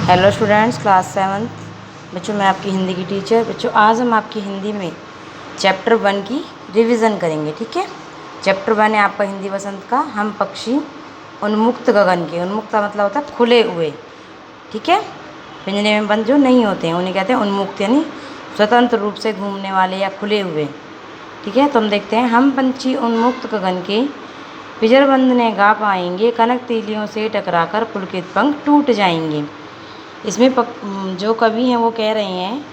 Hello students, class 7। बच्चों, मैं आपकी हिंदी की टीचर। बच्चों, आज हम आपकी हिंदी में चैप्टर 1 की रिवीजन करेंगे। ठीक है। चैप्टर 1 है आपका हिंदी वसंत का, हम पक्षी उन्मुक्त गगन के। उन्मुक्त का मतलब होता है खुले हुए। ठीक है। पिंजरे में बंद जो नहीं होते हैं उन्हें कहते हैं उन्मुक्त, यानी स्वतंत्र रूप से घूमने वाले या खुले हुए। ठीक है। तो हम देखते हैं, हम पंछी उन्मुक्त गगन के पिंजरबंद ने गा पाएंगे, कनक तीलियों से टकराकर पुलकित पंख टूट जाएंगे। इसमें जो कवि हैं वो कह रहे हैं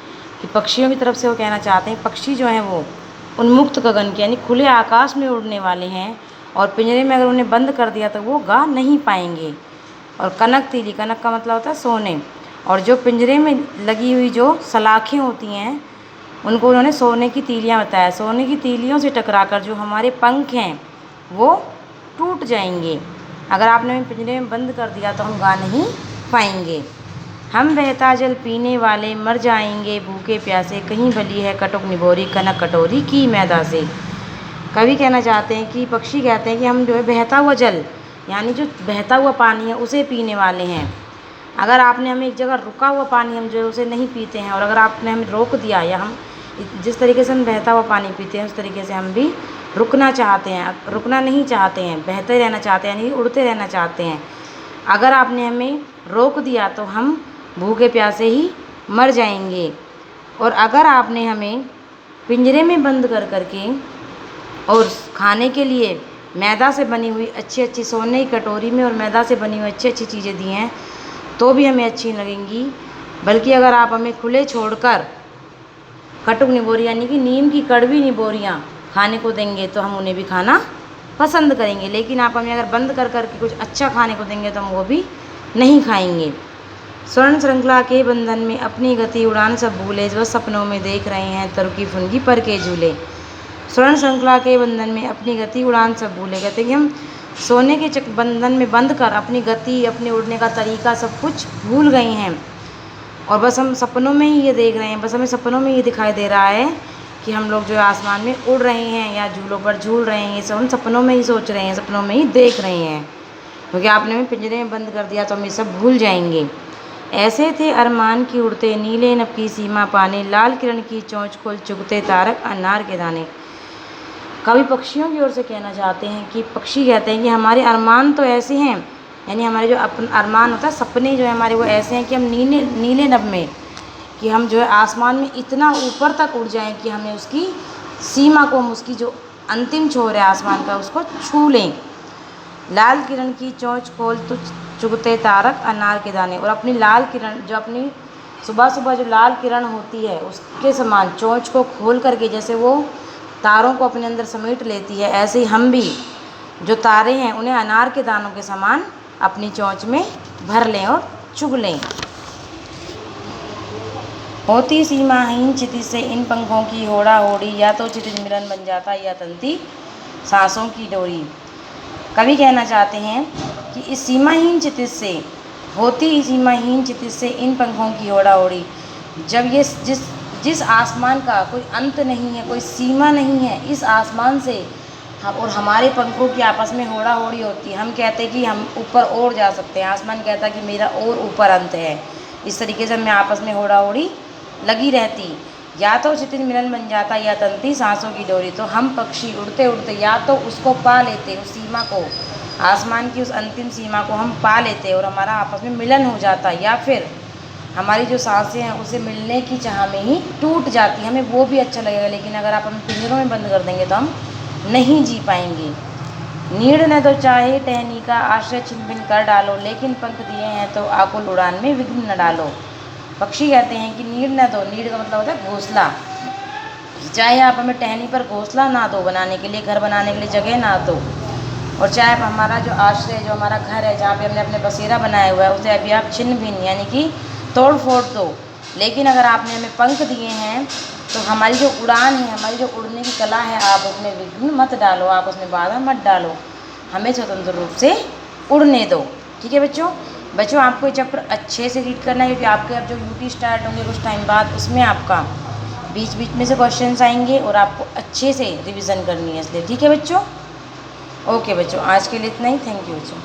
कि पक्षियों की तरफ से वो कहना चाहते हैं पक्षी जो हैं वो उन्मुक्त गगन के यानी खुले आकाश में उड़ने वाले हैं, और पिंजरे में अगर उन्हें बंद कर दिया तो वो गा नहीं पाएंगे। और कनक तीली, कनक का मतलब होता है सोने, और जो पिंजरे में लगी हुई जो सलाखें होती हैं उनको उन्होंने सोने की तीलियां बताया। सोने की तीलियों से टकराकर जो हमारे पंख हैं वो टूट जाएंगे। अगर आपने हमें पिंजरे में बंद कर दिया तो हम गा नहीं पाएंगे। हम बहता जल पीने वाले मर जाएंगे भूखे प्यासे, कहीं भली है कटुक निबोरी कनक कटोरी की मैदा से। कवि कहना चाहते हैं कि पक्षी कहते हैं कि हम जो है बहता हुआ जल यानी जो बहता हुआ पानी है उसे पीने वाले हैं। अगर आपने हमें एक जगह रुका हुआ पानी हम जो है उसे नहीं पीते हैं, और अगर आपने हमें रोक दिया या हम जिस तरीके से हम बहता हुआ पानी पीते हैं उस तरीके से हम भी रुकना चाहते हैं, रुकना नहीं चाहते हैं, बहते रहना चाहते हैं, यानी उड़ते रहना चाहते हैं। अगर आपने हमें रोक दिया तो हम भूखे प्यासे ही मर जाएंगे। और अगर आपने हमें पिंजरे में बंद कर करके और खाने के लिए मैदा से बनी हुई अच्छी अच्छी सोने की कटोरी में और मैदा से बनी हुई अच्छी अच्छी चीज़ें दी हैं तो भी हमें अच्छी लगेंगी। बल्कि अगर आप हमें खुले छोड़कर कटुक निबोरी यानी कि नीम की कड़वी निबोरियाँ खाने को देंगे तो हम उन्हें भी खाना पसंद करेंगे। लेकिन आप हमें अगर बंद कर करके कुछ अच्छा खाने को देंगे तो हम वो भी नहीं खाएंगे। स्वर्ण श्रृंखला के बंधन में अपनी गति उड़ान सब भूले, जो सपनों में देख रहे हैं तरुकी फुनगी पर के झूले। स्वर्ण श्रृंखला के बंधन में अपनी गति उड़ान सब भूले, कहते हैं कि हम सोने के बंधन में बंध कर अपनी गति, अपने उड़ने का तरीका सब कुछ भूल गए हैं, और बस हम सपनों में ही ये देख रहे हैं। बस हमें सपनों में ये दिखाई दे रहा है कि हम लोग जो आसमान में उड़ रहे हैं या झूलों पर झूल रहे हैं। ये सब हम सपनों में ही सोच रहे हैं, सपनों में ही देख रहे हैं, क्योंकि आपने हमें पिंजरे में बंद कर दिया तो हम ये सब भूल जाएंगे। ऐसे थे अरमान की उड़ते, नीले नभ की सीमा पाने, लाल किरण की चोंच खोल चुगते तारक अनार के दाने। कवि पक्षियों की ओर से कहना चाहते हैं कि पक्षी कहते हैं कि हमारे अरमान तो ऐसे हैं, यानी हमारे जो अरमान होता है सपने जो है हमारे वो ऐसे हैं कि हम नीले नभ में, कि हम जो है आसमान में इतना ऊपर तक उड़ जाएं कि हमें उसकी सीमा को, हम उसकी जो अंतिम छोर है आसमान का उसको छू लें। लाल किरण की चोंच खोल तो चुगते तारक अनार के दाने, और अपनी लाल किरण जो अपनी सुबह सुबह जो लाल किरण होती है उसके समान चोंच को खोल करके जैसे वो तारों को अपने अंदर समेट लेती है, ऐसे ही हम भी जो तारे हैं उन्हें अनार के दानों के समान अपनी चोंच में भर लें और चुग लें। होती सीमाहीन क्षितिज से इन पंखों की होड़ा होड़ी, या तो क्षितिज मिलन बन जाता या तनती सांसों की डोरी। कवि कहना चाहते हैं कि इस सीमाहीन क्षितिज से, होती सीमाहीन क्षितिज से इन पंखों की होड़ा होड़ी, जब ये जिस आसमान का कोई अंत नहीं है, कोई सीमा नहीं है, इस आसमान से हम और हमारे पंखों की आपस में होड़ा होड़ी होती है। हम कहते हैं कि हम ऊपर और जा सकते हैं, आसमान कहता है कि मेरा और ऊपर अंत है। इस तरीके से हमें आपस में होड़ा होड़ी लगी रहती। या तो क्षितिज मिलन बन जाता या तनती सांसों की डोरी। तो हम पक्षी उड़ते उड़ते या तो उसको पा लेते, उस सीमा को, आसमान की उस अंतिम सीमा को हम पा लेते और हमारा आपस में मिलन हो जाता, या फिर हमारी जो सांसें हैं उसे मिलने की चाह में ही टूट जाती। हमें वो भी अच्छा लगेगा, लेकिन अगर आप हमें पिंजरों में बंद कर देंगे तो हम नहीं जी पाएंगे। नीड़ न तो चाहे टहनी का आश्रय छिन भिन कर डालो, लेकिन पंख दिए हैं तो आकुल उड़ान में विघ्न न डालो। पक्षी कहते हैं कि नीड़ न दो, नीड़ का मतलब होता है घोंसला, चाहे आप हमें टहनी पर घोंसला ना दो बनाने के लिए, घर बनाने के लिए जगह ना दो, और चाहे हमारा जो आश्रय, जो हमारा घर है जहाँ पे हमने अपने बसेरा बनाया हुआ है उसे अभी आप छिन्न भिन्न यानी कि तोड़ फोड़ दो, लेकिन अगर आपने हमें पंख दिए हैं तो हमारी जो उड़ान है, हमारी जो उड़ने की कला है, आप उसमें विघ्न मत डालो, आप उसमें बाधा मत डालो, हमें स्वतंत्र रूप से उड़ने दो। ठीक है बच्चों आपको ये चैप्टर अच्छे से रीड करना है, क्योंकि आपके अब जो यूटी स्टार्ट होंगे कुछ टाइम बाद, उसमें आपका बीच बीच में से क्वेश्चंस आएंगे और आपको अच्छे से रिवीजन करनी है इसलिए। ठीक है बच्चों, ओके बच्चों, आज के लिए इतना ही। थैंक यू बच्चों।